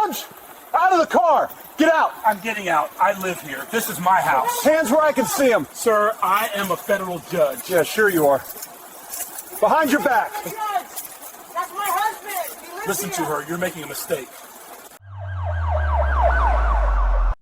Judge! Out of the car! Get out! I'm getting out. I live here. This is my house. Hands where I can see them. Sir, I am a federal judge. Yeah, sure you are. Behind your back. Judge, that's my husband. He lives Listen to here. her. You're making a mistake.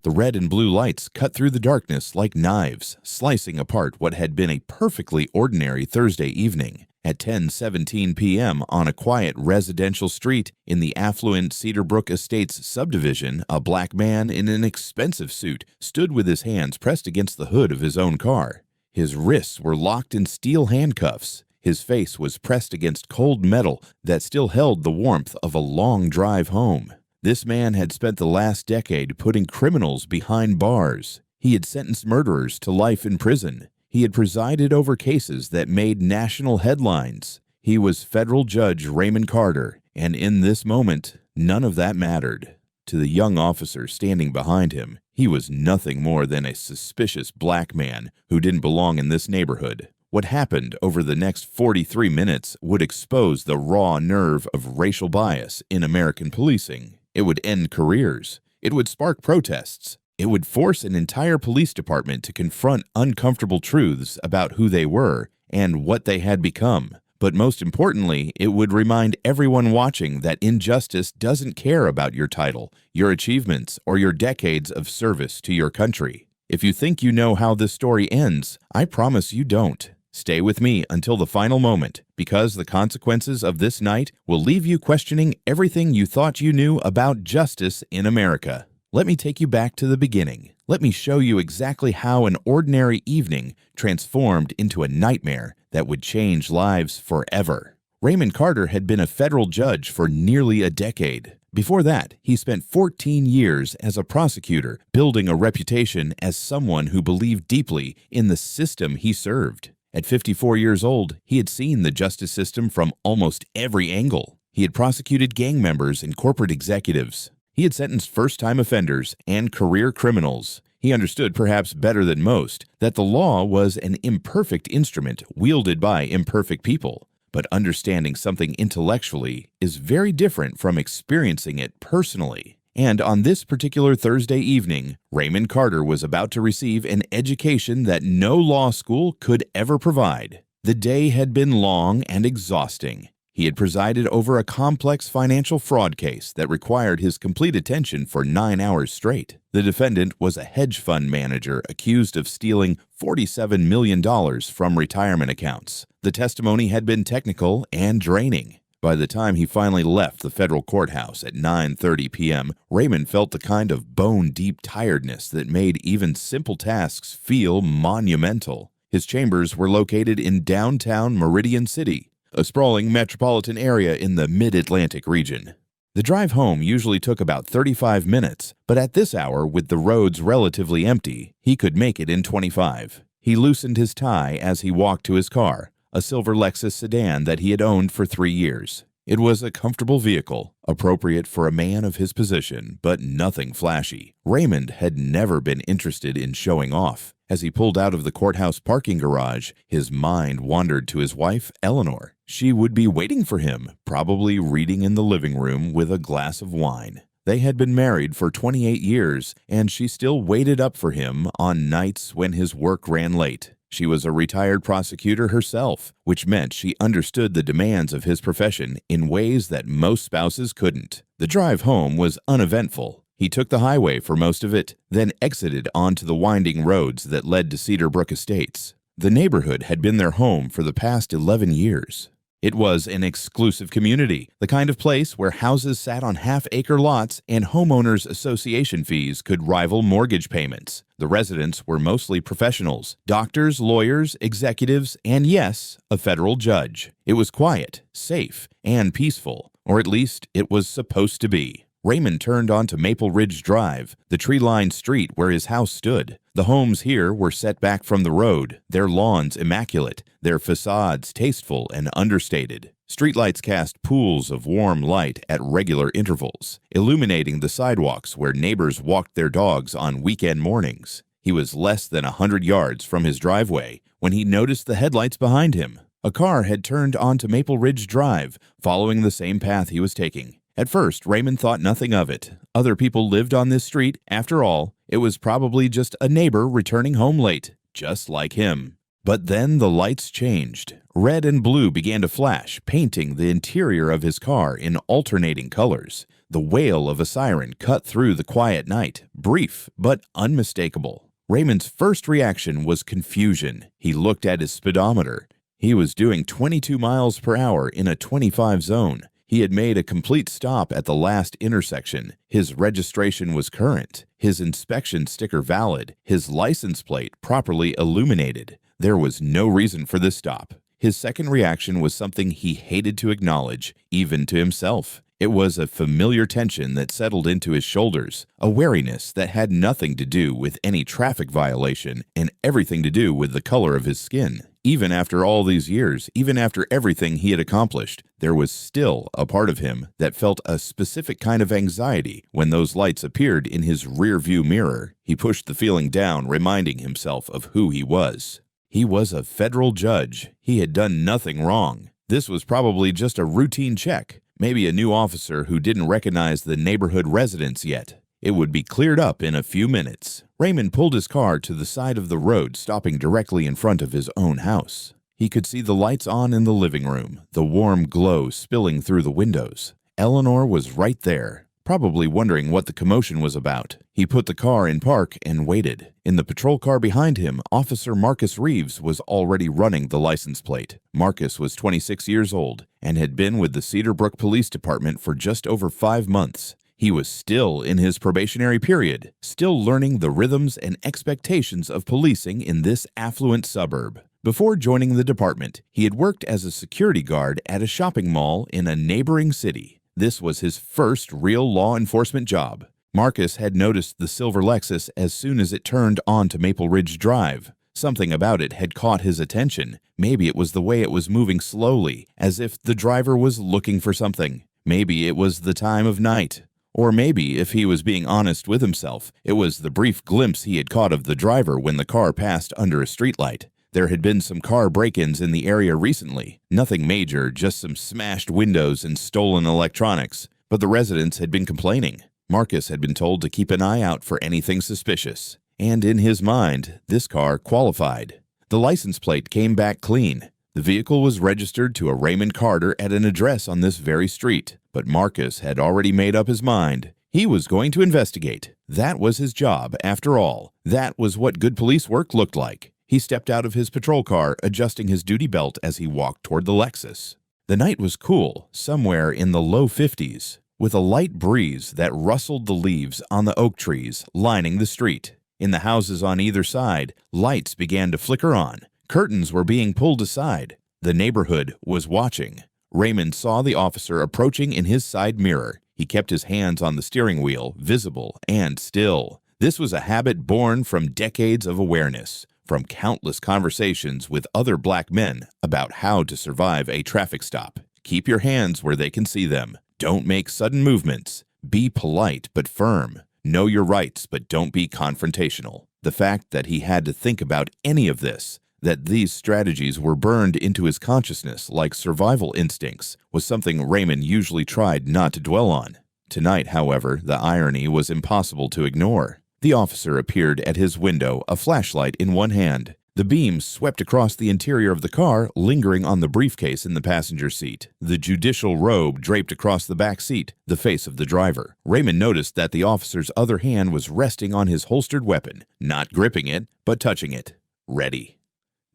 The red and blue lights cut through the darkness like knives, slicing apart what had been a perfectly ordinary Thursday evening. At 10:17 p.m. on a quiet residential street in the affluent Cedar Brook Estates subdivision, a black man in an expensive suit stood with his hands pressed against the hood of his own car. His wrists were locked in steel handcuffs. His face was pressed against cold metal that still held the warmth of a long drive home. This man had spent the last decade putting criminals behind bars. He had sentenced murderers to life in prison. He had presided over cases that made national headlines. He was federal judge Raymond Carter, and in this moment, none of that mattered. To the young officer standing behind him, he was nothing more than a suspicious black man who didn't belong in this neighborhood. What happened over the next 43 minutes would expose the raw nerve of racial bias in American policing. It would end careers. It would spark protests. It would force an entire police department to confront uncomfortable truths about who they were and what they had become. But most importantly, it would remind everyone watching that injustice doesn't care about your title, your achievements, or your decades of service to your country. If you think you know how this story ends, I promise you don't. Stay with me until the final moment, because the consequences of this night will leave you questioning everything you thought you knew about justice in America. Let me take you back to the beginning. Let me show you exactly how an ordinary evening transformed into a nightmare that would change lives forever. Raymond Carter had been a federal judge for nearly a decade. Before that, he spent 14 years as a prosecutor, building a reputation as someone who believed deeply in the system he served. At 54 years old, he had seen the justice system from almost every angle. He had prosecuted gang members and corporate executives. He had sentenced first-time offenders and career criminals. He understood, perhaps better than most, that the law was an imperfect instrument wielded by imperfect people. But understanding something intellectually is very different from experiencing it personally. And on this particular Thursday evening, Raymond Carter was about to receive an education that no law school could ever provide. The day had been long and exhausting. He had presided over a complex financial fraud case that required his complete attention for 9 hours straight. The defendant was a hedge fund manager accused of stealing $47 million from retirement accounts. The testimony had been technical and draining. By the time he finally left the federal courthouse at 9:30 p.m., Raymond felt the kind of bone-deep tiredness that made even simple tasks feel monumental. His chambers were located in downtown Meridian City, a sprawling metropolitan area in the mid-Atlantic region. The drive home usually took about 35 minutes, but at this hour, with the roads relatively empty, he could make it in 25. He loosened his tie as he walked to his car, a silver Lexus sedan that he had owned for 3 years. It was a comfortable vehicle, appropriate for a man of his position, but nothing flashy. Raymond had never been interested in showing off. As he pulled out of the courthouse parking garage, his mind wandered to his wife, Eleanor. She would be waiting for him, probably reading in the living room with a glass of wine. They had been married for 28 years, and she still waited up for him on nights when his work ran late. She was a retired prosecutor herself, which meant she understood the demands of his profession in ways that most spouses couldn't. The drive home was uneventful. He took the highway for most of it, then exited onto the winding roads that led to Cedar Brook Estates. The neighborhood had been their home for the past 11 years. It was an exclusive community, the kind of place where houses sat on half-acre lots and homeowners association fees could rival mortgage payments. The residents were mostly professionals, doctors, lawyers, executives, and yes, a federal judge. It was quiet, safe, and peaceful, or at least it was supposed to be. Raymond turned onto Maple Ridge Drive, the tree-lined street where his house stood. The homes here were set back from the road, their lawns immaculate, their facades tasteful and understated. Streetlights cast pools of warm light at regular intervals, illuminating the sidewalks where neighbors walked their dogs on weekend mornings. He was less than 100 yards from his driveway when he noticed the headlights behind him. A car had turned onto Maple Ridge Drive, following the same path he was taking. At first, Raymond thought nothing of it. Other people lived on this street. After all, it was probably just a neighbor returning home late, just like him. But then the lights changed. Red and blue began to flash, painting the interior of his car in alternating colors. The wail of a siren cut through the quiet night, brief but unmistakable. Raymond's first reaction was confusion. He looked at his speedometer. He was doing 22 miles per hour in a 25 zone. He had made a complete stop at the last intersection. His registration was current, his inspection sticker valid, his license plate properly illuminated. There was no reason for this stop. His second reaction was something he hated to acknowledge, even to himself. It was a familiar tension that settled into his shoulders, a wariness that had nothing to do with any traffic violation and everything to do with the color of his skin. Even after all these years, even after everything he had accomplished, there was still a part of him that felt a specific kind of anxiety when those lights appeared in his rearview mirror. He pushed the feeling down, reminding himself of who he was. He was a federal judge. He had done nothing wrong. This was probably just a routine check. Maybe a new officer who didn't recognize the neighborhood residents yet. It would be cleared up in a few minutes. Raymond pulled his car to the side of the road, stopping directly in front of his own house. He could see the lights on in the living room, the warm glow spilling through the windows. Eleanor was right there, probably wondering what the commotion was about. He put the car in park and waited. In the patrol car behind him, Officer Marcus Reeves was already running the license plate. Marcus was 26 years old and had been with the Cedar Brook Police Department for just over 5 months. He was still in his probationary period, still learning the rhythms and expectations of policing in this affluent suburb. Before joining the department, he had worked as a security guard at a shopping mall in a neighboring city. This was his first real law enforcement job. Marcus had noticed the silver Lexus as soon as it turned onto Maple Ridge Drive. Something about it had caught his attention. Maybe it was the way it was moving slowly, as if the driver was looking for something. Maybe it was the time of night. Or maybe, if he was being honest with himself, it was the brief glimpse he had caught of the driver when the car passed under a streetlight. There had been some car break-ins in the area recently. Nothing major, just some smashed windows and stolen electronics. But the residents had been complaining. Marcus had been told to keep an eye out for anything suspicious. And in his mind, this car qualified. The license plate came back clean. The vehicle was registered to a Raymond Carter at an address on this very street. But Marcus had already made up his mind. He was going to investigate. That was his job, after all. That was what good police work looked like. He stepped out of his patrol car, adjusting his duty belt as he walked toward the Lexus. The night was cool, somewhere in the low 50s, with a light breeze that rustled the leaves on the oak trees lining the street. In the houses on either side, lights began to flicker on. Curtains were being pulled aside. The neighborhood was watching. Raymond saw the officer approaching in his side mirror. He kept his hands on the steering wheel, visible and still. This was a habit born from decades of awareness, from countless conversations with other black men about how to survive a traffic stop. Keep your hands where they can see them. Don't make sudden movements. Be polite but firm. Know your rights but don't be confrontational. The fact that he had to think about any of this, that these strategies were burned into his consciousness like survival instincts, was something Raymond usually tried not to dwell on. Tonight, however, the irony was impossible to ignore. The officer appeared at his window, a flashlight in one hand. The beam swept across the interior of the car, lingering on the briefcase in the passenger seat. The judicial robe draped across the back seat, the face of the driver. Raymond noticed that the officer's other hand was resting on his holstered weapon, not gripping it, but touching it. Ready.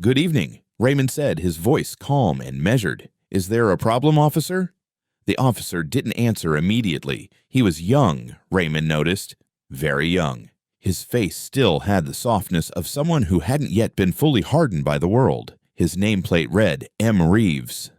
"Good evening," Raymond said, his voice calm and measured. "Is there a problem, officer?" The officer didn't answer immediately. He was young, Raymond noticed. Very young. His face still had the softness of someone who hadn't yet been fully hardened by the world. His nameplate read, M. Reeves.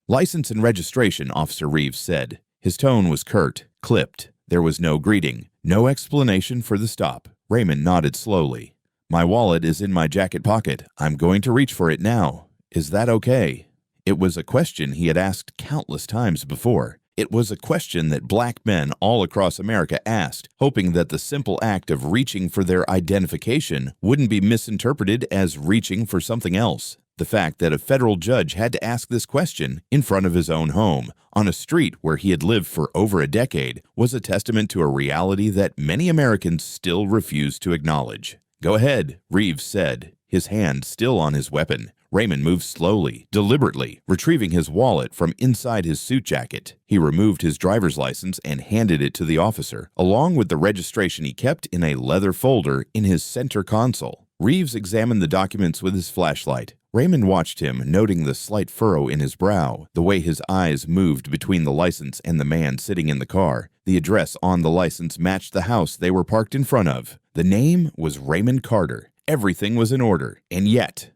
"License and registration," Officer Reeves said. His tone was curt, clipped. There was no greeting, no explanation for the stop. Raymond nodded slowly. "My wallet is in my jacket pocket. I'm going to reach for it now. Is that okay?" It was a question he had asked countless times before. It was a question that black men all across America asked, hoping that the simple act of reaching for their identification wouldn't be misinterpreted as reaching for something else. The fact that a federal judge had to ask this question in front of his own home, on a street where he had lived for over a decade, was a testament to a reality that many Americans still refuse to acknowledge. "Go ahead," Reeves said, his hand still on his weapon. Raymond moved slowly, deliberately, retrieving his wallet from inside his suit jacket. He removed his driver's license and handed it to the officer, along with the registration he kept in a leather folder in his center console. Reeves examined the documents with his flashlight. Raymond watched him, noting the slight furrow in his brow, the way his eyes moved between the license and the man sitting in the car. The address on the license matched the house they were parked in front of. The name was Raymond Carter. Everything was in order, and yet...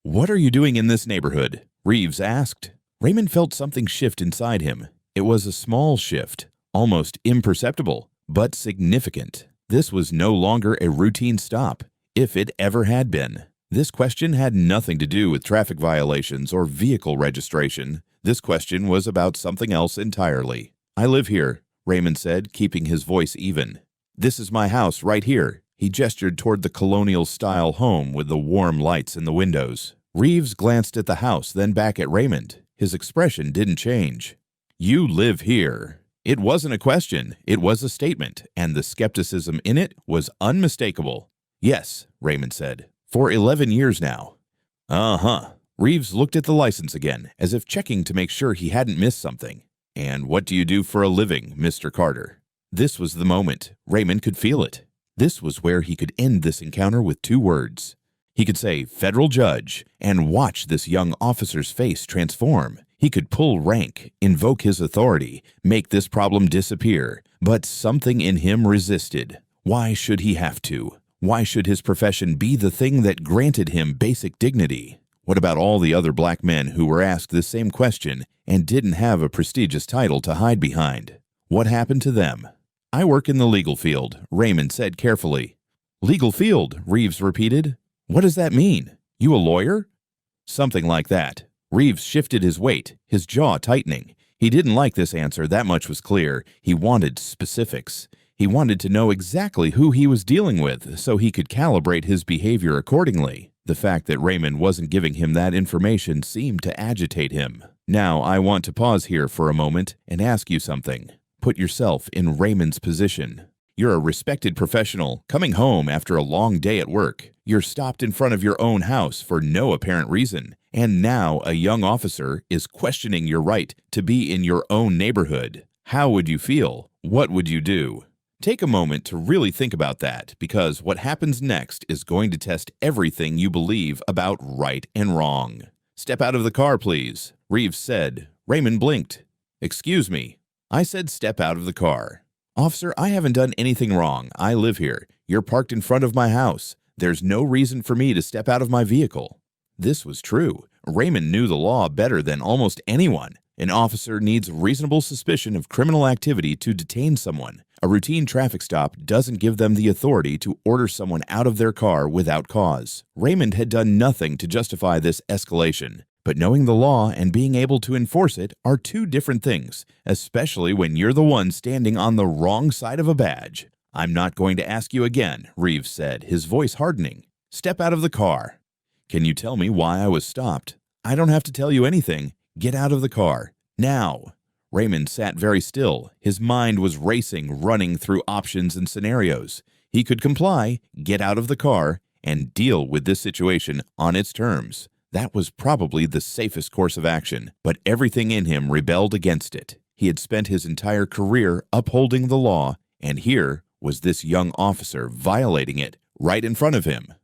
"What are you doing in this neighborhood?" Reeves asked. Raymond felt something shift inside him. It was a small shift, almost imperceptible, but significant. This was no longer a routine stop, if it ever had been. This question had nothing to do with traffic violations or vehicle registration. This question was about something else entirely. "I live here," Raymond said, keeping his voice even. "This is my house right here." He gestured toward the colonial-style home with the warm lights in the windows. Reeves glanced at the house, then back at Raymond. His expression didn't change. "You live here." It wasn't a question, it was a statement, and the skepticism in it was unmistakable. "Yes," Raymond said. "For 11 years now." "Uh-huh." Reeves looked at the license again, as if checking to make sure he hadn't missed something. "And what do you do for a living, Mr. Carter?" This was the moment. Raymond could feel it. This was where he could end this encounter with 2 words. He could say "federal judge" and watch this young officer's face transform. He could pull rank, invoke his authority, make this problem disappear. But something in him resisted. Why should he have to? Why should his profession be the thing that granted him basic dignity? What about all the other black men who were asked the same question and didn't have a prestigious title to hide behind? What happened to them? "I work in the legal field," Raymond said carefully. "Legal field," Reeves repeated. "What does that mean? You a lawyer?" "Something like that." Reeves shifted his weight, his jaw tightening. He didn't like this answer, that much was clear. He wanted specifics. He wanted to know exactly who he was dealing with so he could calibrate his behavior accordingly. The fact that Raymond wasn't giving him that information seemed to agitate him. "Now, I want to pause here for a moment and ask you something. Put yourself in Raymond's position. You're a respected professional, coming home after a long day at work. You're stopped in front of your own house for no apparent reason, and now a young officer is questioning your right to be in your own neighborhood. How would you feel? What would you do?" Take a moment to really think about that, because what happens next is going to test everything you believe about right and wrong. "Step out of the car, please," Reeves said. Raymond blinked. "Excuse me." "I said step out of the car." "Officer, I haven't done anything wrong. I live here. You're parked in front of my house. There's no reason for me to step out of my vehicle." This was true. Raymond knew the law better than almost anyone. An officer needs reasonable suspicion of criminal activity to detain someone. A routine traffic stop doesn't give them the authority to order someone out of their car without cause. Raymond had done nothing to justify this escalation. But knowing the law and being able to enforce it are 2 different things, especially when you're the one standing on the wrong side of a badge. "I'm not going to ask you again," Reeves said, his voice hardening. "Step out of the car." "Can you tell me why I was stopped?" "I don't have to tell you anything. Get out of the car. Now." Raymond sat very still. His mind was racing, running through options and scenarios. He could comply, get out of the car, and deal with this situation on its terms. That was probably the safest course of action, but everything in him rebelled against it. He had spent his entire career upholding the law, and here was this young officer violating it right in front of him.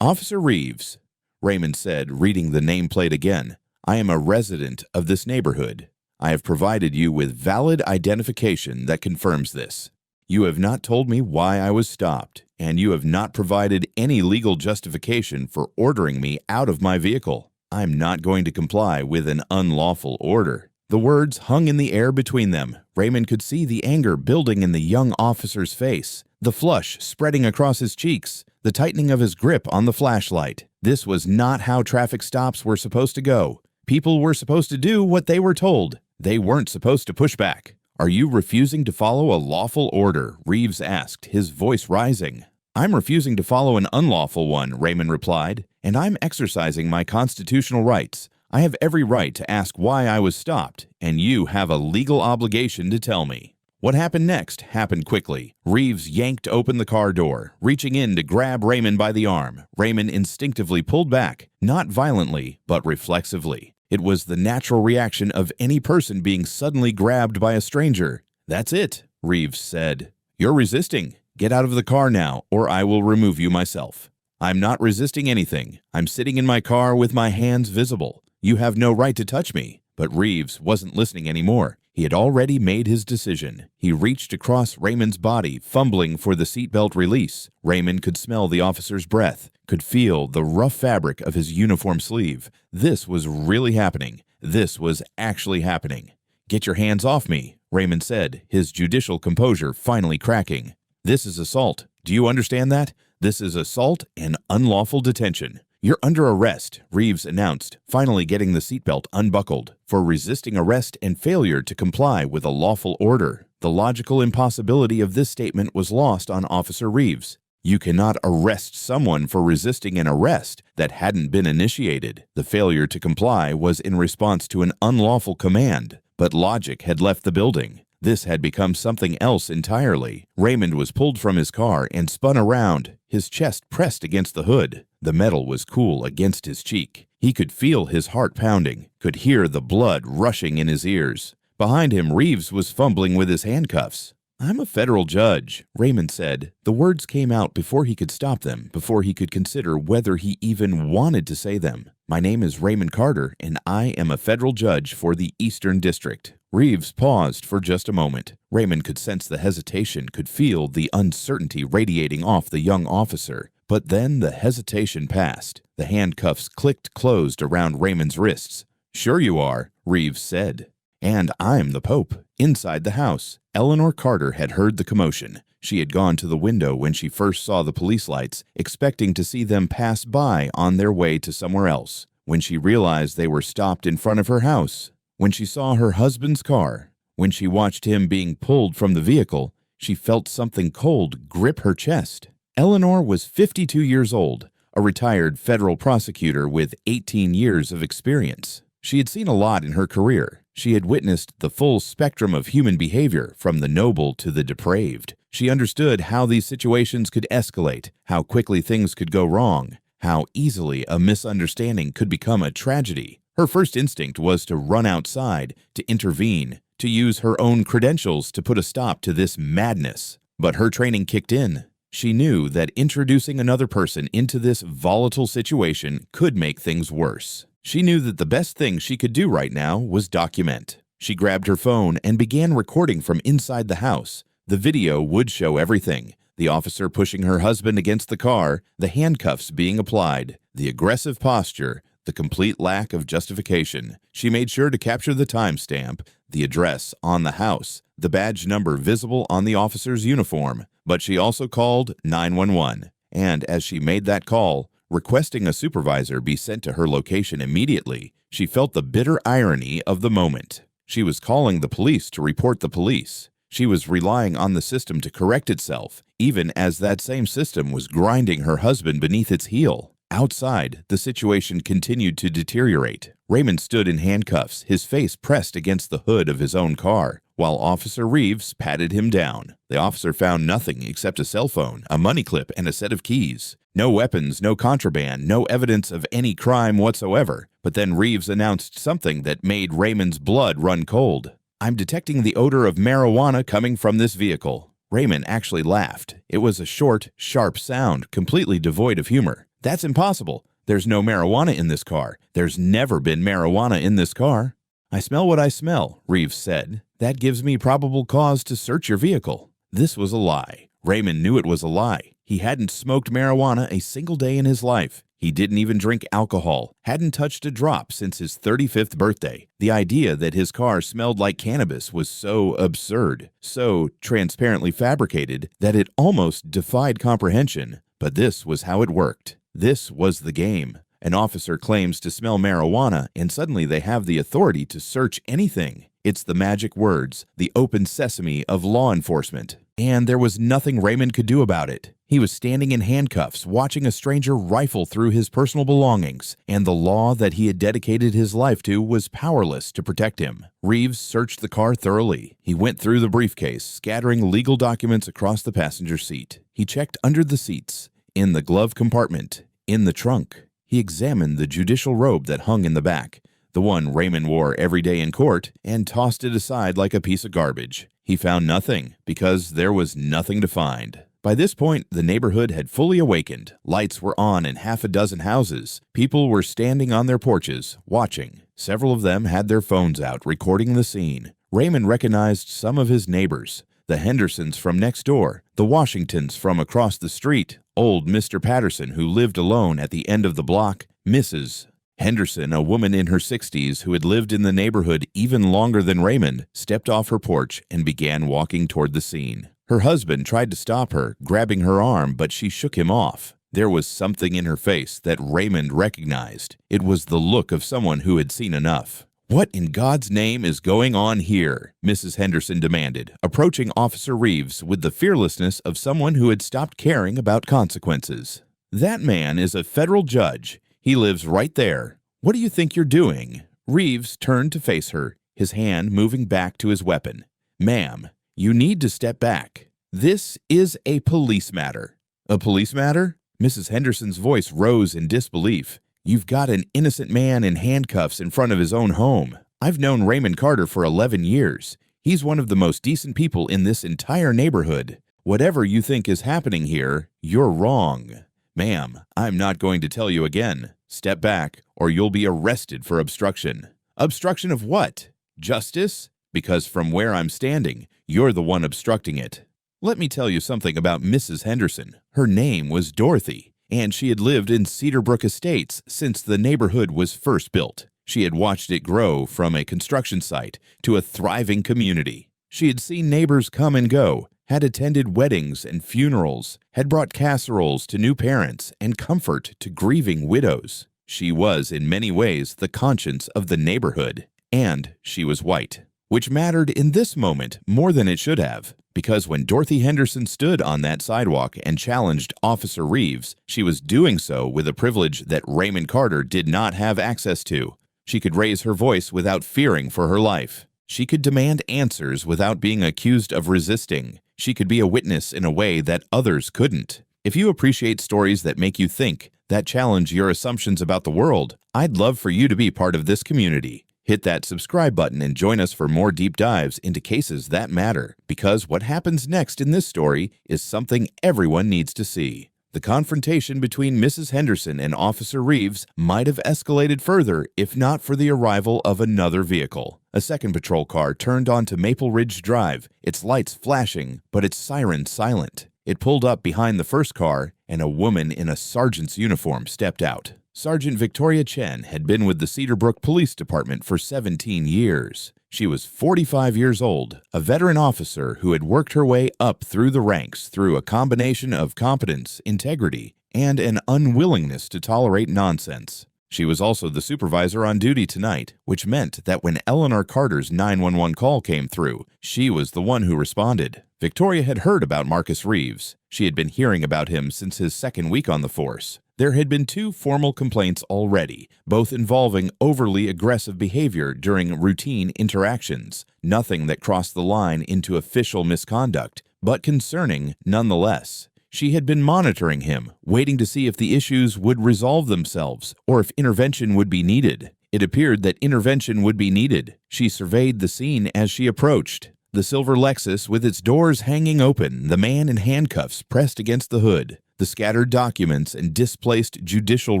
"Officer Reeves," Raymond said, reading the nameplate again, "I am a resident of this neighborhood. I have provided you with valid identification that confirms this. You have not told me why I was stopped, and you have not provided any legal justification for ordering me out of my vehicle. I'm not going to comply with an unlawful order." The words hung in the air between them. Raymond could see the anger building in the young officer's face, the flush spreading across his cheeks, the tightening of his grip on the flashlight. This was not how traffic stops were supposed to go. People were supposed to do what they were told. They weren't supposed to push back. "Are you refusing to follow a lawful order?" Reeves asked, his voice rising. "I'm refusing to follow an unlawful one," Raymond replied, and I'm exercising my constitutional rights. I have every right to ask why I was stopped, and you have a legal obligation to tell me." What happened next happened quickly. Reeves yanked open the car door, reaching in to grab Raymond by the arm. Raymond instinctively pulled back, not violently, but reflexively. It was the natural reaction of any person being suddenly grabbed by a stranger. "That's it," Reeves said. "You're resisting. Get out of the car now, or I will remove you myself." "I'm not resisting anything. I'm sitting in my car with my hands visible. You have no right to touch me." But Reeves wasn't listening anymore. He had already made his decision. He reached across Raymond's body, fumbling for the seatbelt release. Raymond could smell the officer's breath, could feel the rough fabric of his uniform sleeve. This was really happening. This was actually happening. "Get your hands off me," Raymond said, his judicial composure finally cracking. "This is assault. Do you understand that? This is assault and unlawful detention. You're under arrest," Reeves announced, finally getting the seatbelt unbuckled, "for resisting arrest and failure to comply with a lawful order." The logical impossibility of this statement was lost on Officer Reeves. You cannot arrest someone for resisting an arrest that hadn't been initiated. The failure to comply was in response to an unlawful command, but logic had left the building. This had become something else entirely. Raymond was pulled from his car and spun around, his chest pressed against the hood. The metal was cool against his cheek. He could feel his heart pounding, could hear the blood rushing in his ears. Behind him, Reeves was fumbling with his handcuffs. "I'm a federal judge," Raymond said. The words came out before he could stop them, before he could consider whether he even wanted to say them. "My name is Raymond Carter, and I am a federal judge for the Eastern District." Reeves paused for just a moment. Raymond could sense the hesitation, could feel the uncertainty radiating off the young officer. But then the hesitation passed. The handcuffs clicked closed around Raymond's wrists. "Sure you are," Reeves said. "And I'm the Pope." Inside the house, Eleanor Carter had heard the commotion. She had gone to the window when she first saw the police lights, expecting to see them pass by on their way to somewhere else. When she realized they were stopped in front of her house, when she saw her husband's car, when she watched him being pulled from the vehicle, she felt something cold grip her chest. Eleanor was 52 years old, a retired federal prosecutor with 18 years of experience. She had seen a lot in her career. She had witnessed the full spectrum of human behavior, from the noble to the depraved. She understood how these situations could escalate, how quickly things could go wrong, how easily a misunderstanding could become a tragedy. Her first instinct was to run outside, to intervene, to use her own credentials to put a stop to this madness. But her training kicked in. She knew that introducing another person into this volatile situation could make things worse. She knew that the best thing she could do right now was document. She grabbed her phone and began recording from inside the house. The video would show everything: the officer pushing her husband against the car, the handcuffs being applied, the aggressive posture, the complete lack of justification. She made sure to capture the timestamp, the address on the house, the badge number visible on the officer's uniform. But she also called 911, and as she made that call, requesting a supervisor be sent to her location immediately, she felt the bitter irony of the moment. She was calling the police to report the police. She was relying on the system to correct itself, even as that same system was grinding her husband beneath its heel. Outside, the situation continued to deteriorate. Raymond stood in handcuffs, his face pressed against the hood of his own car, while Officer Reeves patted him down. The officer found nothing except a cell phone, a money clip, and a set of keys. No weapons, no contraband, no evidence of any crime whatsoever. But then Reeves announced something that made Raymond's blood run cold. "I'm detecting the odor of marijuana coming from this vehicle." Raymond actually laughed. It was a short, sharp sound, completely devoid of humor. "That's impossible. There's no marijuana in this car. There's never been marijuana in this car." "I smell what I smell," Reeves said. "That gives me probable cause to search your vehicle." This was a lie. Raymond knew it was a lie. He hadn't smoked marijuana a single day in his life. He didn't even drink alcohol, hadn't touched a drop since his 35th birthday. The idea that his car smelled like cannabis was so absurd, so transparently fabricated, that it almost defied comprehension. But this was how it worked. This was the game. An officer claims to smell marijuana, and suddenly they have the authority to search anything. It's the magic words, the open sesame of law enforcement. and there was nothing Raymond could do about it. He was standing in handcuffs, watching a stranger rifle through his personal belongings, and the law that he had dedicated his life to was powerless to protect him. Reeves searched the car thoroughly. He went through the briefcase, scattering legal documents across the passenger seat. He checked under the seats, in the glove compartment, in the trunk. He examined the judicial robe that hung in the back, the one Raymond wore every day in court, and tossed it aside like a piece of garbage. He found nothing, because there was nothing to find. By this point, the neighborhood had fully awakened. Lights were on in half a dozen houses. People were standing on their porches, watching. Several of them had their phones out, recording the scene. Raymond recognized some of his neighbors. The Hendersons from next door, the Washingtons from across the street, old Mr. Patterson, who lived alone at the end of the block, Mrs. Henderson, a woman in her 60s who had lived in the neighborhood even longer than Raymond, stepped off her porch and began walking toward the scene. Her husband tried to stop her, grabbing her arm, but she shook him off. There was something in her face that Raymond recognized. It was the look of someone who had seen enough. "What in God's name is going on here?" Mrs. Henderson demanded, approaching Officer Reeves with the fearlessness of someone who had stopped caring about consequences. "That man is a federal judge. He lives right there. What do you think you're doing?" Reeves turned to face her, his hand moving back to his weapon. "Ma'am, you need to step back. This is a police matter." "A police matter?" Mrs. Henderson's voice rose in disbelief. "You've got an innocent man in handcuffs in front of his own home. I've known Raymond Carter for 11 years. He's one of the most decent people in this entire neighborhood. Whatever you think is happening here, you're wrong. Ma'am, I'm not going to tell you again. Step back, or you'll be arrested for obstruction." "Obstruction of what? Justice? Because from where I'm standing, you're the one obstructing it. Let me tell you something about Mrs. Henderson. Her name was Dorothy, and she had lived in Cedarbrook Estates since the neighborhood was first built. She had watched it grow from a construction site to a thriving community. She had seen neighbors come and go, had attended weddings and funerals, had brought casseroles to new parents and comfort to grieving widows. She was, in many ways, the conscience of the neighborhood, and she was white, which mattered in this moment more than it should have, because when Dorothy Henderson stood on that sidewalk and challenged Officer Reeves, she was doing so with a privilege that Raymond Carter did not have access to. She could raise her voice without fearing for her life. She could demand answers without being accused of resisting. She could be a witness in a way that others couldn't. If you appreciate stories that make you think, that challenge your assumptions about the world, I'd love for you to be part of this community. Hit that subscribe button and join us for more deep dives into cases that matter, because what happens next in this story is something everyone needs to see. The confrontation between Mrs. Henderson and Officer Reeves might have escalated further if not for the arrival of another vehicle. A second patrol car turned onto Maple Ridge Drive, its lights flashing, but its siren silent. It pulled up behind the first car, and a woman in a sergeant's uniform stepped out. Sergeant Victoria Chen had been with the Cedarbrook Police Department for 17 years. She was 45 years old, a veteran officer who had worked her way up through the ranks through a combination of competence, integrity, and an unwillingness to tolerate nonsense. She was also the supervisor on duty tonight, which meant that when Eleanor Carter's 911 call came through, she was the one who responded. Victoria had heard about Marcus Reeves. She had been hearing about him since his second week on the force. There had been 2 formal complaints already, both involving overly aggressive behavior during routine interactions, nothing that crossed the line into official misconduct, but concerning nonetheless. She had been monitoring him, waiting to see if the issues would resolve themselves or if intervention would be needed. It appeared that intervention would be needed. She surveyed the scene as she approached. The silver Lexus with its doors hanging open, the man in handcuffs pressed against the hood, the scattered documents and displaced judicial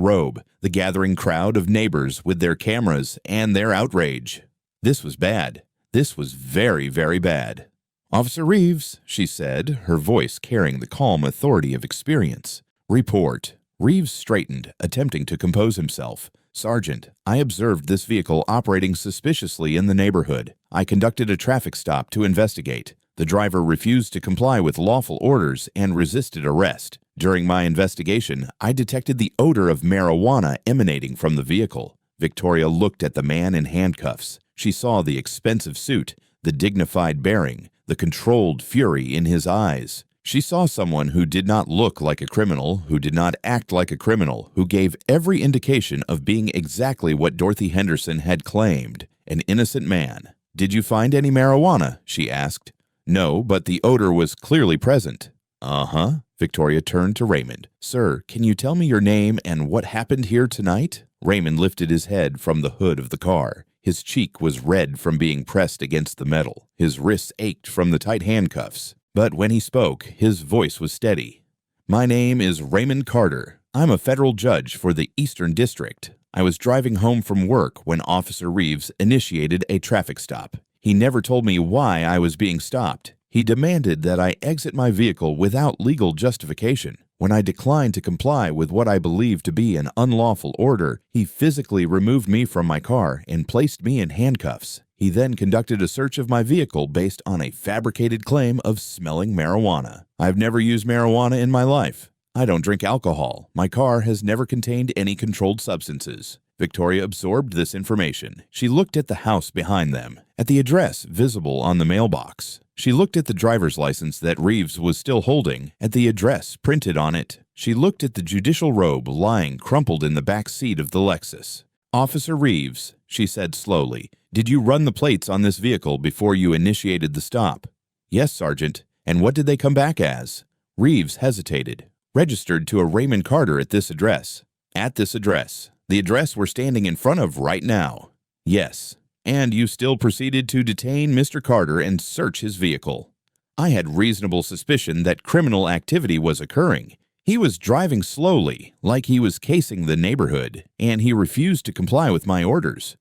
robe, the gathering crowd of neighbors with their cameras and their outrage. This was bad. This was very, very bad. "Officer Reeves," she said, her voice carrying the calm authority of experience. "Report." Reeves straightened, attempting to compose himself. "Sergeant, I observed this vehicle operating suspiciously in the neighborhood. I conducted a traffic stop to investigate. The driver refused to comply with lawful orders and resisted arrest. During my investigation, I detected the odor of marijuana emanating from the vehicle." Victoria looked at the man in handcuffs. She saw the expensive suit, the dignified bearing, the controlled fury in his eyes. She saw someone who did not look like a criminal, who did not act like a criminal, who gave every indication of being exactly what Dorothy Henderson had claimed, an innocent man. "Did you find any marijuana?" she asked. "No, but the odor was clearly present." "Uh-huh." Victoria turned to Raymond. "Sir, can you tell me your name and what happened here tonight?" Raymond lifted his head from the hood of the car. His cheek was red from being pressed against the metal. His wrists ached from the tight handcuffs. But when he spoke, his voice was steady. "My name is Raymond Carter. I'm a federal judge for the Eastern District. I was driving home from work when Officer Reeves initiated a traffic stop. He never told me why I was being stopped. He demanded that I exit my vehicle without legal justification. When I declined to comply with what I believed to be an unlawful order, he physically removed me from my car and placed me in handcuffs. He then conducted a search of my vehicle based on a fabricated claim of smelling marijuana. I've never used marijuana in my life. I don't drink alcohol. My car has never contained any controlled substances." Victoria absorbed this information. She looked at the house behind them, at the address visible on the mailbox. She looked at the driver's license that Reeves was still holding, at the address printed on it. She looked at the judicial robe lying crumpled in the back seat of the Lexus. "Officer Reeves," she said slowly, "did you run the plates on this vehicle before you initiated the stop?" "Yes, Sergeant." "And what did they come back as?" Reeves hesitated. "Registered to a Raymond Carter at this address." "At this address. The address we're standing in front of right now." "Yes." "And you still proceeded to detain Mr. Carter and search his vehicle." "I had reasonable suspicion that criminal activity was occurring. He was driving slowly, like he was casing the neighborhood, and he refused to comply with my orders."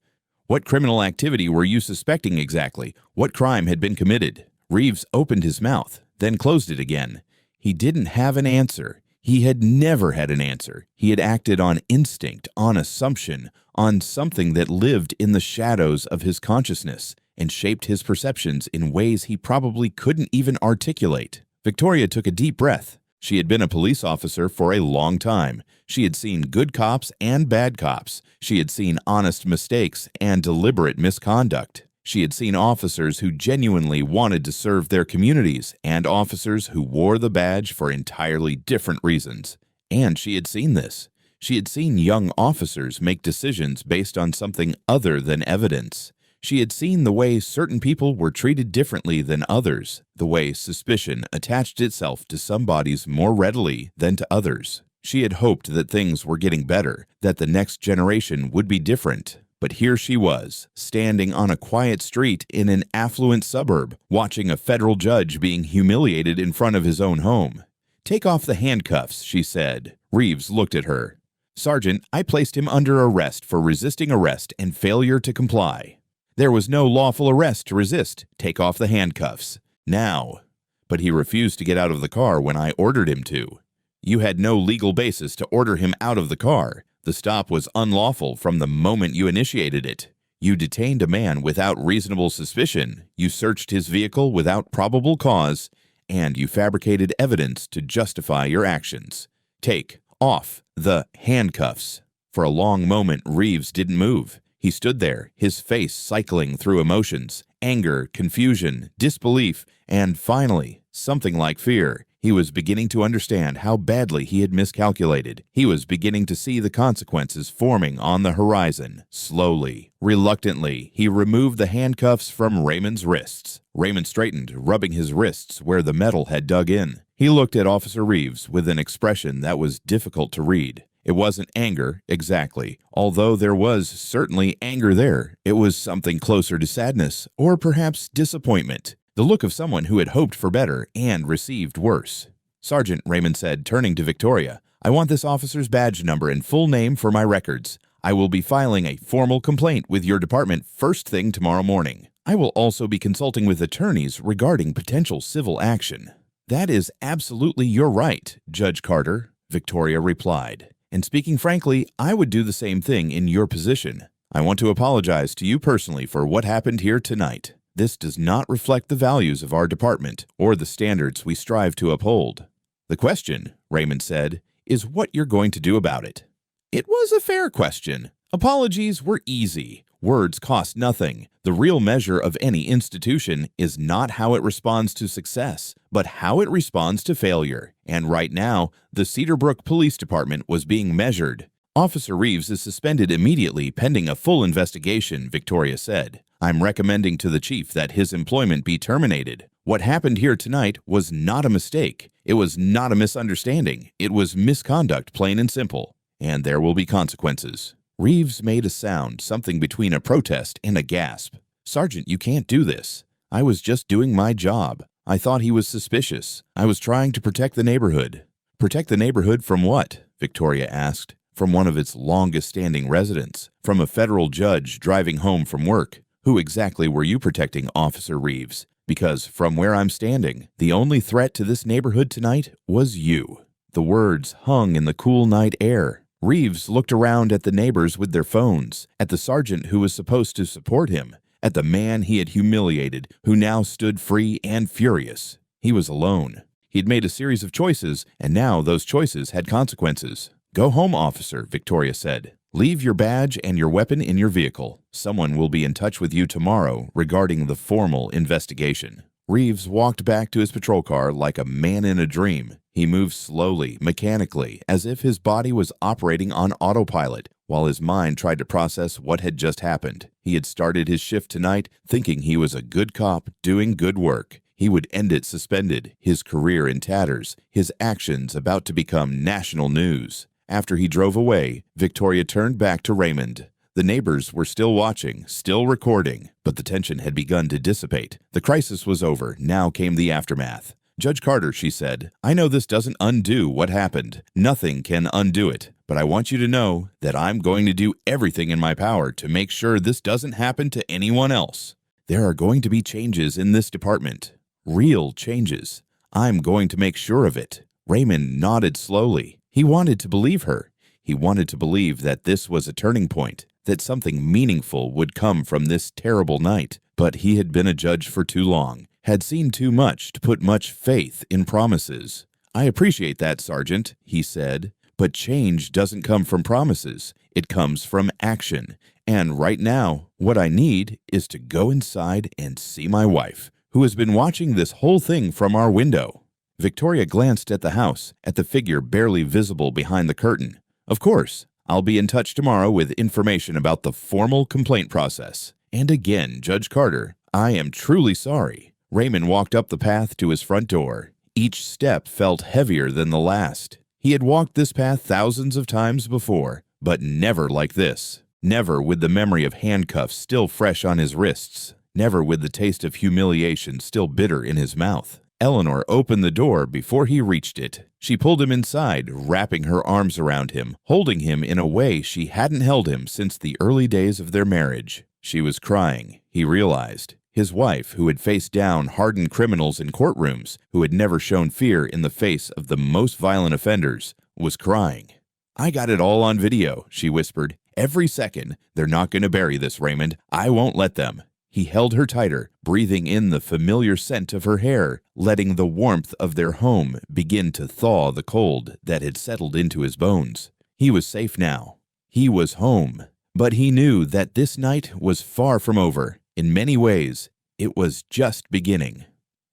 "What criminal activity were you suspecting exactly? What crime had been committed?" Reeves opened his mouth, then closed it again. He didn't have an answer. He had never had an answer. He had acted on instinct, on assumption, on something that lived in the shadows of his consciousness and shaped his perceptions in ways he probably couldn't even articulate. Victoria took a deep breath. She had been a police officer for a long time. She had seen good cops and bad cops. She had seen honest mistakes and deliberate misconduct. She had seen officers who genuinely wanted to serve their communities and officers who wore the badge for entirely different reasons. And she had seen this. She had seen young officers make decisions based on something other than evidence. She had seen the way certain people were treated differently than others, the way suspicion attached itself to some bodies more readily than to others. She had hoped that things were getting better, that the next generation would be different. But here she was, standing on a quiet street in an affluent suburb, watching a federal judge being humiliated in front of his own home. "Take off the handcuffs," she said. Reeves looked at her. "Sergeant, I placed him under arrest for resisting arrest and failure to comply." "There was no lawful arrest to resist. Take off the handcuffs. Now." "But he refused to get out of the car when I ordered him to." "You had no legal basis to order him out of the car. The stop was unlawful from the moment you initiated it. You detained a man without reasonable suspicion. You searched his vehicle without probable cause, and you fabricated evidence to justify your actions. Take off the handcuffs." For a long moment, Reeves didn't move. He stood there, his face cycling through emotions, anger, confusion, disbelief, and finally, something like fear. He was beginning to understand how badly he had miscalculated. He was beginning to see the consequences forming on the horizon. Slowly, reluctantly, he removed the handcuffs from Raymond's wrists. Raymond straightened, rubbing his wrists where the metal had dug in. He looked at Officer Reeves with an expression that was difficult to read. It wasn't anger, exactly. Although there was certainly anger there, it was something closer to sadness, or perhaps disappointment. The look of someone who had hoped for better and received worse. "Sergeant," Raymond said, turning to Victoria, "I want this officer's badge number and full name for my records. I will be filing a formal complaint with your department first thing tomorrow morning. I will also be consulting with attorneys regarding potential civil action." "That is absolutely your right, Judge Carter," Victoria replied. "And speaking frankly, I would do the same thing in your position. I want to apologize to you personally for what happened here tonight. This does not reflect the values of our department or the standards we strive to uphold. The question," Raymond said, "is what you're going to do about it." It was a fair question. Apologies were easy. Words cost nothing. The real measure of any institution is not how it responds to success, but how it responds to failure. And right now, the Cedarbrook Police Department was being measured. Officer Reeves is suspended immediately pending a full investigation, Victoria said. I'm recommending to the chief that his employment be terminated. What happened here tonight was not a mistake. It was not a misunderstanding. It was misconduct, plain and simple. And there will be consequences. Reeves made a sound, something between a protest and a gasp. Sergeant, you can't do this. I was just doing my job. I thought he was suspicious. I was trying to protect the neighborhood. Protect the neighborhood from what? Victoria asked. From one of its longest-standing residents. From a federal judge driving home from work. Who exactly were you protecting, Officer Reeves? Because from where I'm standing, the only threat to this neighborhood tonight was you. The words hung in the cool night air. Reeves looked around at the neighbors with their phones, at the sergeant who was supposed to support him, at the man he had humiliated, who now stood free and furious. He was alone. He'd made a series of choices, and now those choices had consequences. Go home, officer, Victoria said. Leave your badge and your weapon in your vehicle. Someone will be in touch with you tomorrow regarding the formal investigation. Reeves walked back to his patrol car like a man in a dream. He moved slowly, mechanically, as if his body was operating on autopilot, while his mind tried to process what had just happened. He had started his shift tonight thinking he was a good cop doing good work. He would end it suspended, his career in tatters, his actions about to become national news. After he drove away, Victoria turned back to Raymond. The neighbors were still watching, still recording, but the tension had begun to dissipate. The crisis was over. Now came the aftermath. Judge Carter, she said, I know this doesn't undo what happened. Nothing can undo it. But I want you to know that I'm going to do everything in my power to make sure this doesn't happen to anyone else. There are going to be changes in this department. Real changes. I'm going to make sure of it. Raymond nodded slowly. He wanted to believe her. He wanted to believe that this was a turning point, that something meaningful would come from this terrible night. But he had been a judge for too long, had seen too much to put much faith in promises. I appreciate that, Sergeant, he said, but change doesn't come from promises. It comes from action. And right now, what I need is to go inside and see my wife, who has been watching this whole thing from our window. Victoria glanced at the house, at the figure barely visible behind the curtain. Of course, I'll be in touch tomorrow with information about the formal complaint process. And again, Judge Carter, I am truly sorry. Raymond walked up the path to his front door. Each step felt heavier than the last. He had walked this path thousands of times before, but never like this. Never with the memory of handcuffs still fresh on his wrists. Never with the taste of humiliation still bitter in his mouth. Eleanor opened the door before he reached it. She pulled him inside, wrapping her arms around him, holding him in a way she hadn't held him since the early days of their marriage. She was crying, he realized. His wife, who had faced down hardened criminals in courtrooms, who had never shown fear in the face of the most violent offenders, was crying. I got it all on video, she whispered. Every second. They're not going to bury this, Raymond. I won't let them. He held her tighter, breathing in the familiar scent of her hair, letting the warmth of their home begin to thaw the cold that had settled into his bones. He was safe now. He was home. But he knew that this night was far from over. In many ways, it was just beginning.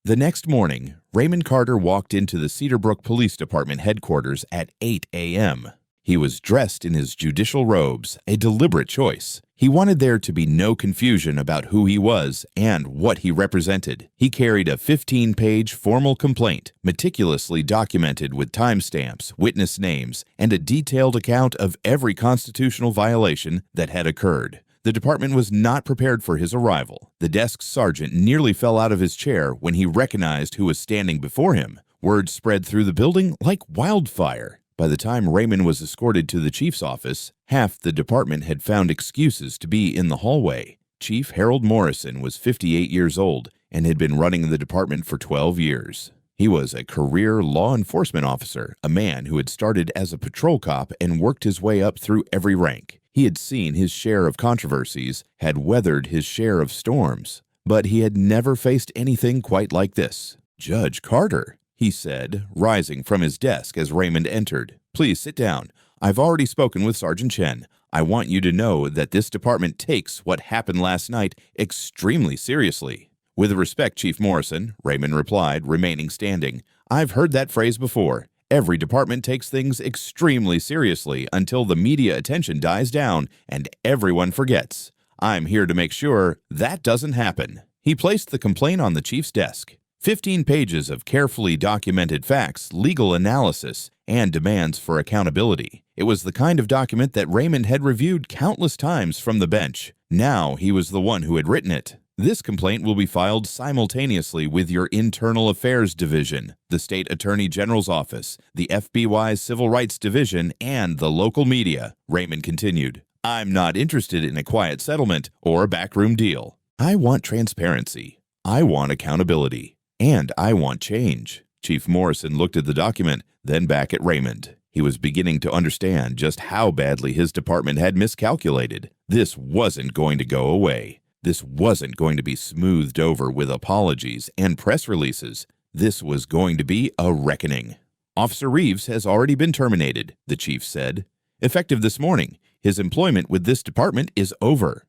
The next morning, Raymond Carter walked into the Cedarbrook Police Department headquarters at 8 a.m. He was dressed in his judicial robes, a deliberate choice. He wanted there to be no confusion about who he was and what he represented. He carried a 15-page formal complaint, meticulously documented with timestamps, witness names, and a detailed account of every constitutional violation that had occurred. The department was not prepared for his arrival. The desk sergeant nearly fell out of his chair when he recognized who was standing before him. Word spread through the building like wildfire. By the time Raymond was escorted to the chief's office, half the department had found excuses to be in the hallway. Chief Harold Morrison was 58 years old and had been running the department for 12 years. He was a career law enforcement officer, a man who had started as a patrol cop and worked his way up through every rank. He had seen his share of controversies, had weathered his share of storms, but he had never faced anything quite like this. Judge Carter, he said, rising from his desk as Raymond entered. Please sit down. I've already spoken with Sergeant Chen. I want you to know that this department takes what happened last night extremely seriously." "With respect, Chief Morrison," Raymond replied, remaining standing, "I've heard that phrase before. Every department takes things extremely seriously until the media attention dies down and everyone forgets. I'm here to make sure that doesn't happen." He placed the complaint on the chief's desk. 15 pages of carefully documented facts, legal analysis, and demands for accountability. It was the kind of document that Raymond had reviewed countless times from the bench. Now he was the one who had written it. "This complaint will be filed simultaneously with your Internal Affairs Division, the State Attorney General's Office, the FBI's Civil Rights Division, and the local media," Raymond continued. "I'm not interested in a quiet settlement or a backroom deal. I want transparency. I want accountability. And I want change." Chief Morrison looked at the document, then back at Raymond. He was beginning to understand just how badly his department had miscalculated. This wasn't going to go away. This wasn't going to be smoothed over with apologies and press releases. This was going to be a reckoning. "Officer Reeves has already been terminated," the chief said. "Effective this morning. His employment with this department is over."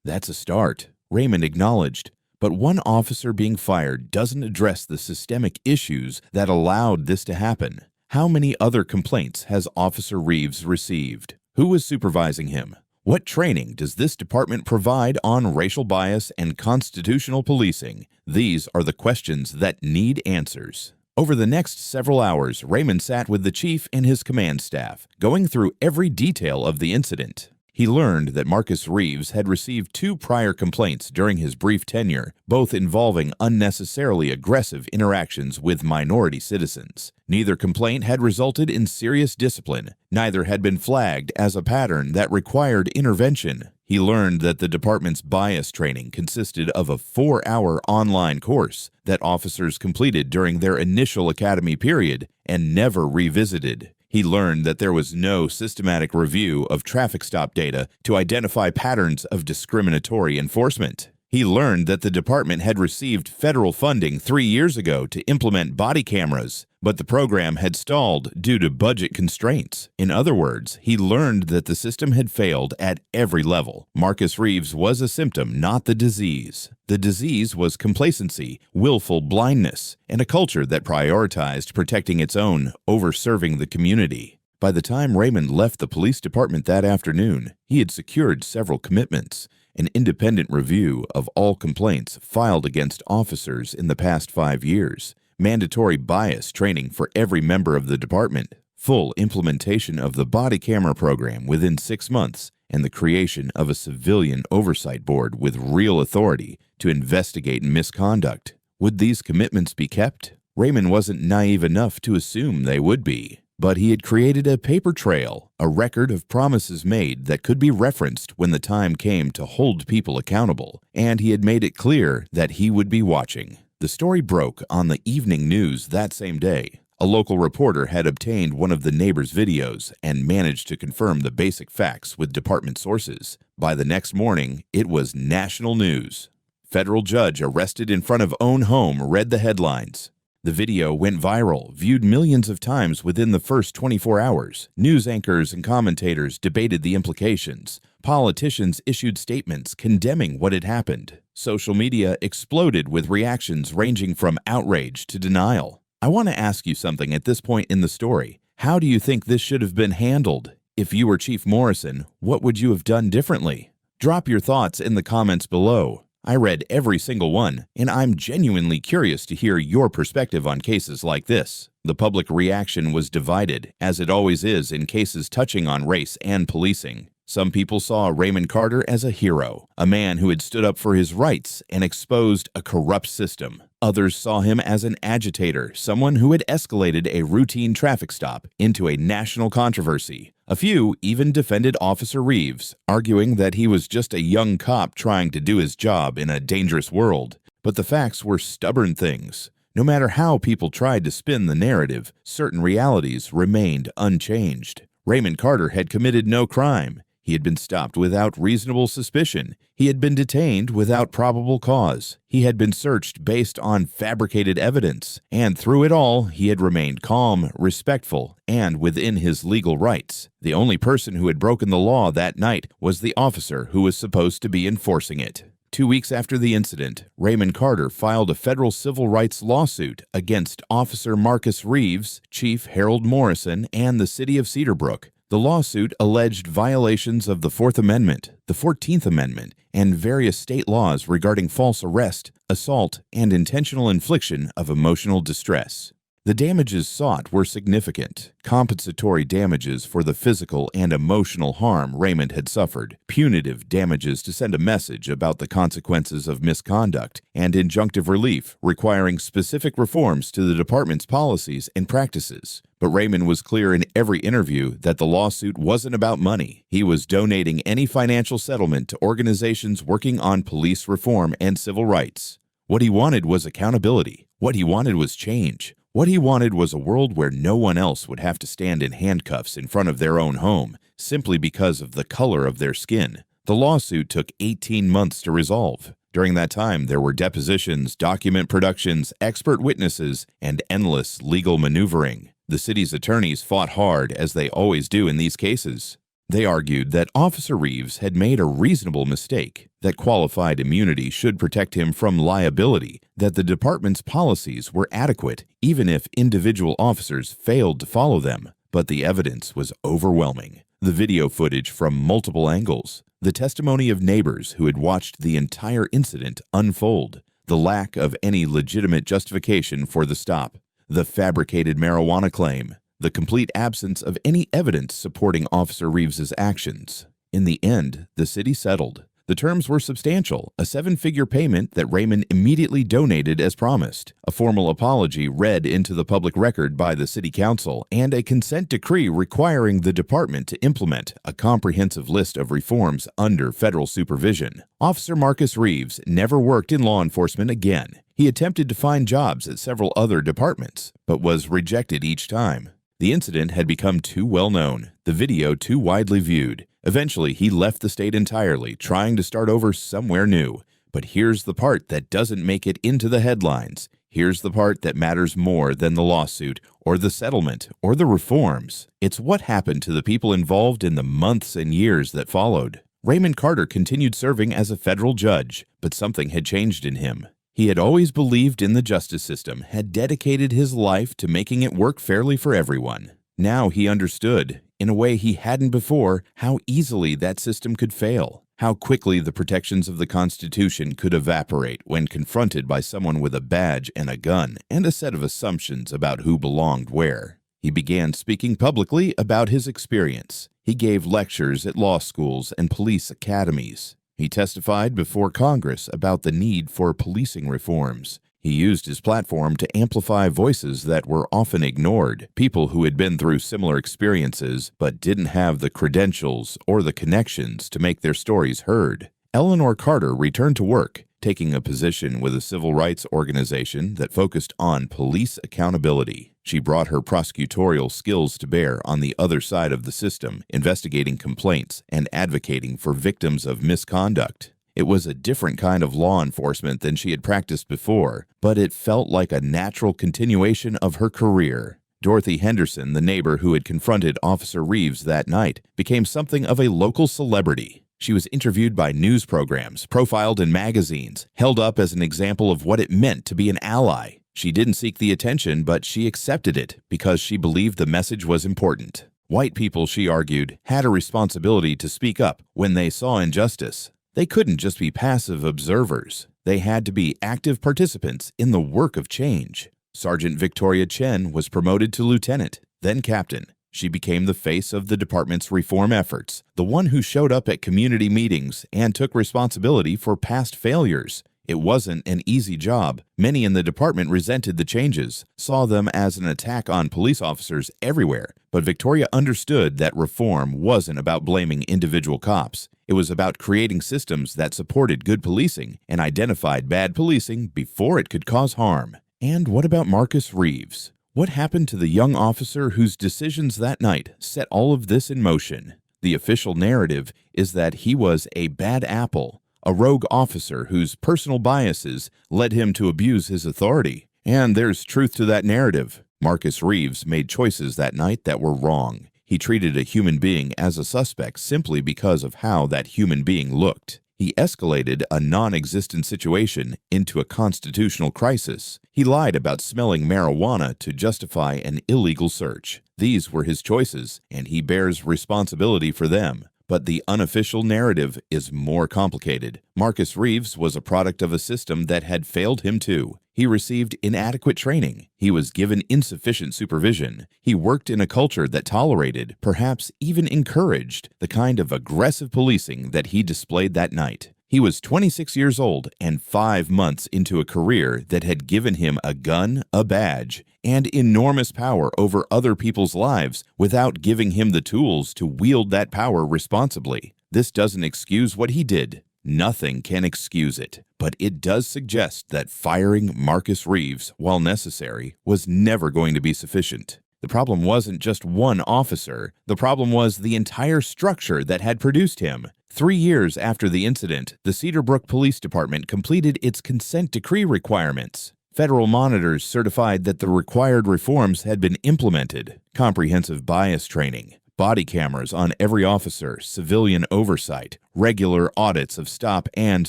"That's a start," Raymond acknowledged. "But one officer being fired doesn't address the systemic issues that allowed this to happen. How many other complaints has Officer Reeves received? Who was supervising him? What training does this department provide on racial bias and constitutional policing? These are the questions that need answers." Over the next several hours, Raymond sat with the chief and his command staff, going through every detail of the incident. He learned that Marcus Reeves had received 2 prior complaints during his brief tenure, both involving unnecessarily aggressive interactions with minority citizens. Neither complaint had resulted in serious discipline. Neither had been flagged as a pattern that required intervention. He learned that the department's bias training consisted of a 4-hour online course that officers completed during their initial academy period and never revisited. He learned that there was no systematic review of traffic stop data to identify patterns of discriminatory enforcement. He learned that the department had received federal funding 3 years ago to implement body cameras, but the program had stalled due to budget constraints. In other words, he learned that the system had failed at every level. Marcus Reeves was a symptom, not the disease. The disease was complacency, willful blindness, and a culture that prioritized protecting its own over serving the community. By the time Raymond left the police department that afternoon, he had secured several commitments: an independent review of all complaints filed against officers in the past 5 years, mandatory bias training for every member of the department, full implementation of the body camera program within 6 months, and the creation of a civilian oversight board with real authority to investigate misconduct. Would these commitments be kept? Raymond wasn't naive enough to assume they would be. But he had created a paper trail, a record of promises made that could be referenced when the time came to hold people accountable, and he had made it clear that he would be watching. The story broke on the evening news that same day. A local reporter had obtained one of the neighbors' videos and managed to confirm the basic facts with department sources. By the next morning, it was national news. "Federal judge arrested in front of own home," read the headlines. The video went viral, viewed millions of times within the first 24 hours. News anchors and commentators debated the implications. Politicians issued statements condemning what had happened. Social media exploded with reactions ranging from outrage to denial. I want to ask you something at this point in the story. How do you think this should have been handled? If you were Chief Morrison, what would you have done differently? Drop your thoughts in the comments below. I read every single one, and I'm genuinely curious to hear your perspective on cases like this. The public reaction was divided, as it always is in cases touching on race and policing. Some people saw Raymond Carter as a hero, a man who had stood up for his rights and exposed a corrupt system. Others saw him as an agitator, someone who had escalated a routine traffic stop into a national controversy. A few even defended Officer Reeves, arguing that he was just a young cop trying to do his job in a dangerous world. But the facts were stubborn things. No matter how people tried to spin the narrative, certain realities remained unchanged. Raymond Carter had committed no crime. He had been stopped without reasonable suspicion. He had been detained without probable cause. He had been searched based on fabricated evidence. And through it all, he had remained calm, respectful, and within his legal rights. The only person who had broken the law that night was the officer who was supposed to be enforcing it. 2 weeks after the incident, Raymond Carter filed a federal civil rights lawsuit against Officer Marcus Reeves, Chief Harold Morrison, and the city of Cedarbrook. The lawsuit alleged violations of the Fourth Amendment, the 14th Amendment, and various state laws regarding false arrest, assault, and intentional infliction of emotional distress. The damages sought were significant: compensatory damages for the physical and emotional harm Raymond had suffered, punitive damages to send a message about the consequences of misconduct, and injunctive relief requiring specific reforms to the department's policies and practices. But Raymond was clear in every interview that the lawsuit wasn't about money. He was donating any financial settlement to organizations working on police reform and civil rights. What he wanted was accountability. What he wanted was change. What he wanted was a world where no one else would have to stand in handcuffs in front of their own home simply because of the color of their skin. The lawsuit took 18 months to resolve. During that time, there were depositions, document productions, expert witnesses, and endless legal maneuvering. The city's attorneys fought hard, as they always do in these cases. They argued that Officer Reeves had made a reasonable mistake, that qualified immunity should protect him from liability, that the department's policies were adequate, even if individual officers failed to follow them. But the evidence was overwhelming. The video footage from multiple angles, the testimony of neighbors who had watched the entire incident unfold, the lack of any legitimate justification for the stop, the fabricated marijuana claim, the complete absence of any evidence supporting Officer Reeves's actions. In the end, the city settled. The terms were substantial: a 7-figure payment that Raymond immediately donated as promised, a formal apology read into the public record by the city council, and a consent decree requiring the department to implement a comprehensive list of reforms under federal supervision. Officer Marcus Reeves never worked in law enforcement again. He attempted to find jobs at several other departments, but was rejected each time. The incident had become too well known, the video too widely viewed. Eventually, he left the state entirely, trying to start over somewhere new. But here's the part that doesn't make it into the headlines. Here's the part that matters more than the lawsuit, or the settlement, or the reforms. It's what happened to the people involved in the months and years that followed. Raymond Carter continued serving as a federal judge, but something had changed in him. He had always believed in the justice system, had dedicated his life to making it work fairly for everyone. Now he understood, in a way he hadn't before, how easily that system could fail, how quickly the protections of the Constitution could evaporate when confronted by someone with a badge and a gun and a set of assumptions about who belonged where. He began speaking publicly about his experience. He gave lectures at law schools and police academies. He testified before Congress about the need for policing reforms. He used his platform to amplify voices that were often ignored, people who had been through similar experiences but didn't have the credentials or the connections to make their stories heard. Eleanor Carter returned to work, taking a position with a civil rights organization that focused on police accountability. She brought her prosecutorial skills to bear on the other side of the system, investigating complaints and advocating for victims of misconduct. It was a different kind of law enforcement than she had practiced before, but it felt like a natural continuation of her career. Dorothy Henderson, the neighbor who had confronted Officer Reeves that night, became something of a local celebrity. She was interviewed by news programs, profiled in magazines, held up as an example of what it meant to be an ally. She didn't seek the attention, but she accepted it because she believed the message was important. White people, she argued, had a responsibility to speak up when they saw injustice. They couldn't just be passive observers. They had to be active participants in the work of change. Sergeant Victoria Chen was promoted to lieutenant, then captain. She became the face of the department's reform efforts, the one who showed up at community meetings and took responsibility for past failures. It wasn't an easy job. Many in the department resented the changes, saw them as an attack on police officers everywhere. But Victoria understood that reform wasn't about blaming individual cops. It was about creating systems that supported good policing and identified bad policing before it could cause harm. And what about Marcus Reeves? What happened to the young officer whose decisions that night set all of this in motion? The official narrative is that he was a bad apple, a rogue officer whose personal biases led him to abuse his authority. And there's truth to that narrative. Marcus Reeves made choices that night that were wrong. He treated a human being as a suspect simply because of how that human being looked. He escalated a non-existent situation into a constitutional crisis. He lied about smelling marijuana to justify an illegal search. These were his choices, and he bears responsibility for them. But the unofficial narrative is more complicated. Marcus Reeves was a product of a system that had failed him too. He received inadequate training. He was given insufficient supervision. He worked in a culture that tolerated, perhaps even encouraged, the kind of aggressive policing that he displayed that night. He was 26 years old and 5 months into a career that had given him a gun, a badge, and enormous power over other people's lives without giving him the tools to wield that power responsibly. This doesn't excuse what he did. Nothing can excuse it, but it does suggest that firing Marcus Reeves, while necessary, was never going to be sufficient. The problem wasn't just one officer. The problem was the entire structure that had produced him. 3 years after the incident, the Cedar Brook Police Department completed its consent decree requirements. Federal monitors certified that the required reforms had been implemented. Comprehensive bias training, body cameras on every officer, civilian oversight, regular audits of stop and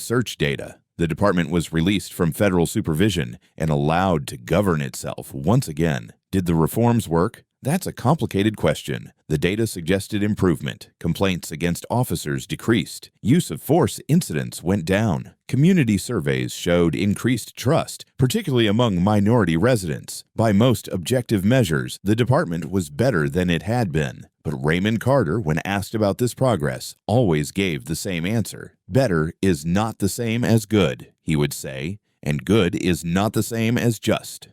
search data. The department was released from federal supervision and allowed to govern itself once again. Did the reforms work? That's a complicated question. The data suggested improvement. Complaints against officers decreased. Use of force incidents went down. Community surveys showed increased trust, particularly among minority residents. By most objective measures, the department was better than it had been. But Raymond Carter, when asked about this progress, always gave the same answer. Better is not the same as good, he would say, and good is not the same as just.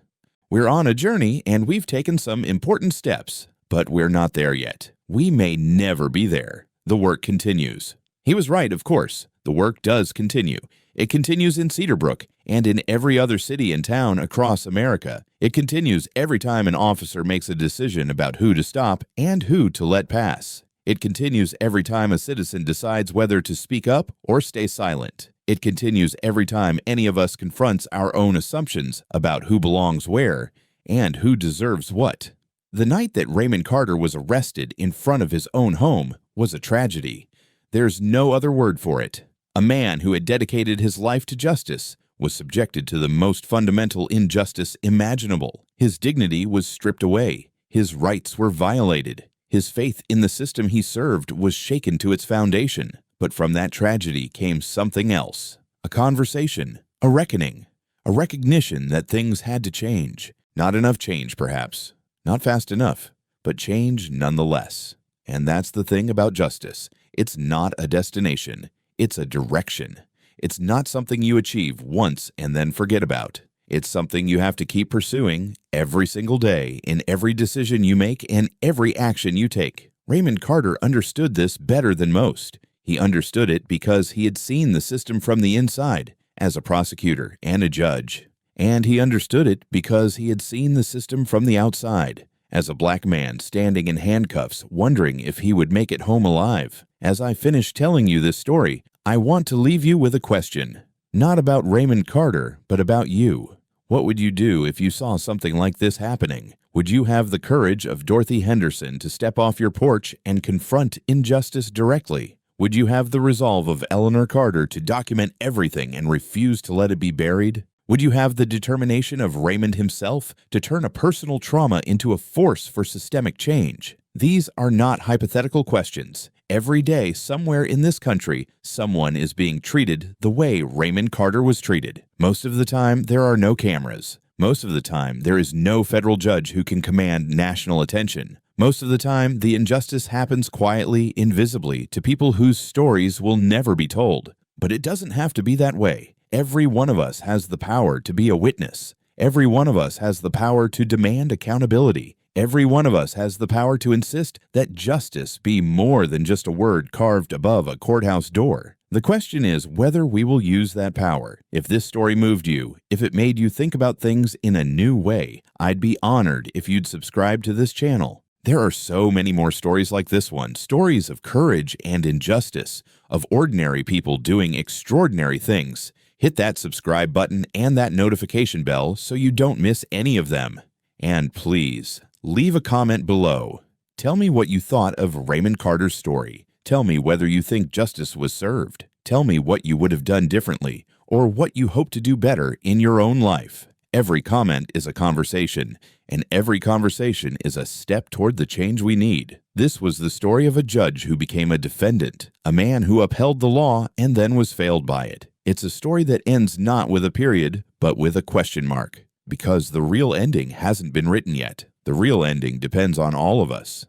We're on a journey, and we've taken some important steps, but we're not there yet. We may never be there. The work continues. He was right, of course. The work does continue. It continues in Cedar Brook and in every other city and town across America. It continues every time an officer makes a decision about who to stop and who to let pass. It continues every time a citizen decides whether to speak up or stay silent. It continues every time any of us confronts our own assumptions about who belongs where and who deserves what. The night that Raymond Carter was arrested in front of his own home was a tragedy. There's no other word for it. A man who had dedicated his life to justice was subjected to the most fundamental injustice imaginable. His dignity was stripped away. His rights were violated. His faith in the system he served was shaken to its foundation. But from that tragedy came something else. A conversation, a reckoning, a recognition that things had to change. Not enough change, perhaps. Not fast enough, but change nonetheless. And that's the thing about justice. It's not a destination. It's a direction. It's not something you achieve once and then forget about. It's something you have to keep pursuing every single day in every decision you make and every action you take. Raymond Carter understood this better than most. He understood it because he had seen the system from the inside as a prosecutor and a judge. And he understood it because he had seen the system from the outside as a black man standing in handcuffs, wondering if he would make it home alive. As I finish telling you this story, I want to leave you with a question. Not about Raymond Carter, but about you. What would you do if you saw something like this happening? Would you have the courage of Dorothy Henderson to step off your porch and confront injustice directly? Would you have the resolve of Eleanor Carter to document everything and refuse to let it be buried? Would you have the determination of Raymond himself to turn a personal trauma into a force for systemic change? These are not hypothetical questions. Every day, somewhere in this country, someone is being treated the way Raymond Carter was treated. Most of the time, there are no cameras. Most of the time, there is no federal judge who can command national attention. Most of the time, the injustice happens quietly, invisibly, to people whose stories will never be told. But it doesn't have to be that way. Every one of us has the power to be a witness. Every one of us has the power to demand accountability. Every one of us has the power to insist that justice be more than just a word carved above a courthouse door. The question is whether we will use that power. If this story moved you, if it made you think about things in a new way, I'd be honored if you'd subscribe to this channel. There are so many more stories like this one, stories of courage and injustice, of ordinary people doing extraordinary things. Hit that subscribe button and that notification bell so you don't miss any of them. And please, leave a comment below. Tell me what you thought of Raymond Carter's story. Tell me whether you think justice was served. Tell me what you would have done differently, or what you hope to do better in your own life. Every comment is a conversation, and every conversation is a step toward the change we need. This was the story of a judge who became a defendant, a man who upheld the law and then was failed by it. It's a story that ends not with a period, but with a question mark, because the real ending hasn't been written yet. The real ending depends on all of us.